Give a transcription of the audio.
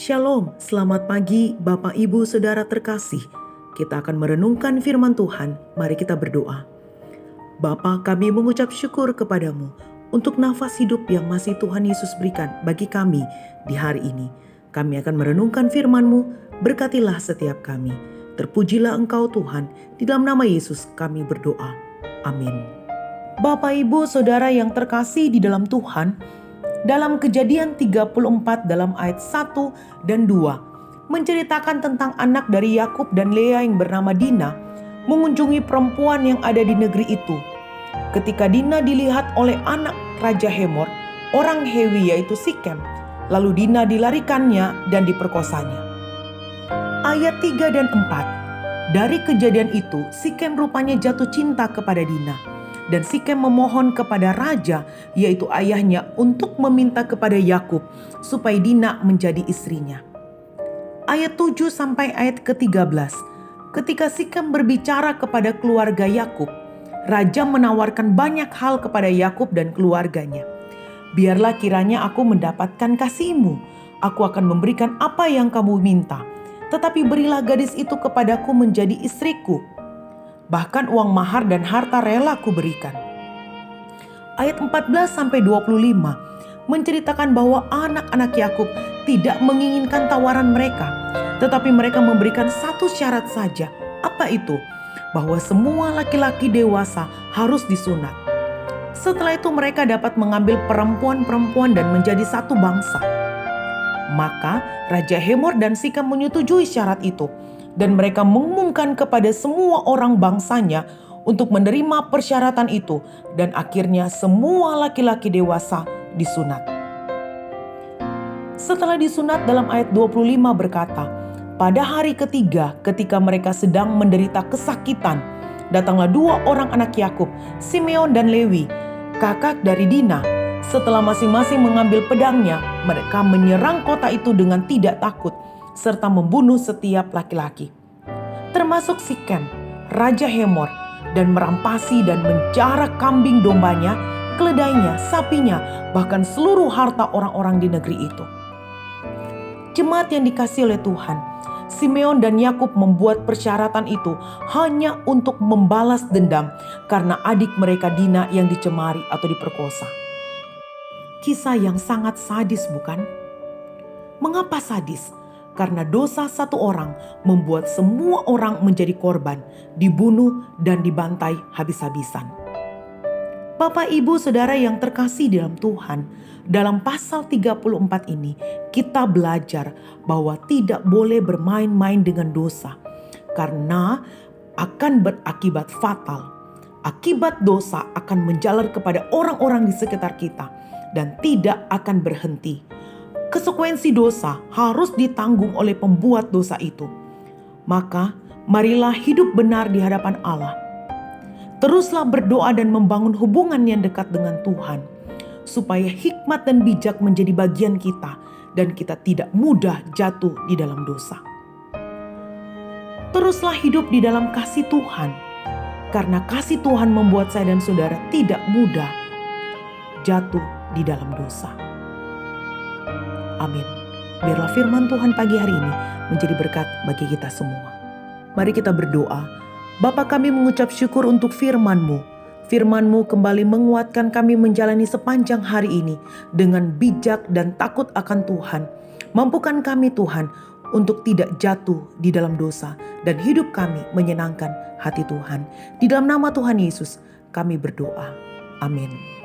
Shalom, selamat pagi Bapak Ibu Saudara terkasih. Kita akan merenungkan firman Tuhan, mari kita berdoa. Bapa, kami mengucap syukur kepadamu untuk nafas hidup yang masih Tuhan Yesus berikan bagi kami di hari ini. Kami akan merenungkan firman-Mu, berkatilah setiap kami. Terpujilah Engkau Tuhan, di dalam nama Yesus kami berdoa. Amin. Bapak Ibu Saudara yang terkasih di dalam Tuhan, dalam Kejadian 34 dalam ayat 1 dan 2 menceritakan tentang anak dari Yakub dan Lea yang bernama Dina mengunjungi perempuan yang ada di negeri itu. Ketika Dina dilihat oleh anak Raja Hemor, orang Hewi yaitu Sikem, lalu Dina dilarikannya dan diperkosanya. Ayat 3 dan 4. Dari kejadian itu Sikem rupanya jatuh cinta kepada Dina. Dan Sikem memohon kepada raja, yaitu ayahnya, untuk meminta kepada Yakub supaya Dina menjadi istrinya. Ayat 7 sampai ayat ke-13. Ketika Sikem berbicara kepada keluarga Yakub, raja menawarkan banyak hal kepada Yakub dan keluarganya. Biarlah kiranya aku mendapatkan kasih-Mu, aku akan memberikan apa yang kamu minta. Tetapi berilah gadis itu kepadaku menjadi istriku. Bahkan uang mahar dan harta rela ku berikan. Ayat 14-25 menceritakan bahwa anak-anak Yakub tidak menginginkan tawaran mereka, tetapi mereka memberikan satu syarat saja. Apa itu? Bahwa semua laki-laki dewasa harus disunat. Setelah itu mereka dapat mengambil perempuan-perempuan dan menjadi satu bangsa. Maka Raja Hemor dan Sikem menyetujui syarat itu. Dan mereka mengumumkan kepada semua orang bangsanya untuk menerima persyaratan itu. Dan akhirnya semua laki-laki dewasa disunat. Setelah disunat dalam ayat 25 berkata, pada hari ketiga ketika mereka sedang menderita kesakitan, datanglah dua orang anak Yakub, Simeon dan Lewi, kakak dari Dina. Setelah masing-masing mengambil pedangnya, mereka menyerang kota itu dengan tidak takut, serta membunuh setiap laki-laki, termasuk Sikem, Raja Hemor, dan merampasi dan menjarah kambing dombanya, keledainya, sapinya, bahkan seluruh harta orang-orang di negeri itu. Jemaat yang dikasihi oleh Tuhan, Simeon dan Yakub membuat persyaratan itu hanya untuk membalas dendam karena adik mereka Dina yang dicemari atau diperkosa. Kisah yang sangat sadis, bukan? Mengapa sadis? Karena dosa satu orang membuat semua orang menjadi korban, dibunuh dan dibantai habis-habisan. Bapak, Ibu, Saudara yang terkasih dalam Tuhan, dalam pasal 34 ini kita belajar bahwa tidak boleh bermain-main dengan dosa karena akan berakibat fatal. Akibat dosa akan menjalar kepada orang-orang di sekitar kita dan tidak akan berhenti. Konsekuensi dosa harus ditanggung oleh pembuat dosa itu. Maka marilah hidup benar di hadapan Allah. Teruslah berdoa dan membangun hubungan yang dekat dengan Tuhan, supaya hikmat dan bijak menjadi bagian kita dan kita tidak mudah jatuh di dalam dosa. Teruslah hidup di dalam kasih Tuhan, karena kasih Tuhan membuat saya dan saudara tidak mudah jatuh di dalam dosa. Amin. Biarlah firman Tuhan pagi hari ini menjadi berkat bagi kita semua. Mari kita berdoa. Bapa, kami mengucap syukur untuk firman-Mu. Firman-Mu kembali menguatkan kami menjalani sepanjang hari ini dengan bijak dan takut akan Tuhan. Mampukan kami Tuhan untuk tidak jatuh di dalam dosa dan hidup kami menyenangkan hati Tuhan. Di dalam nama Tuhan Yesus kami berdoa. Amin.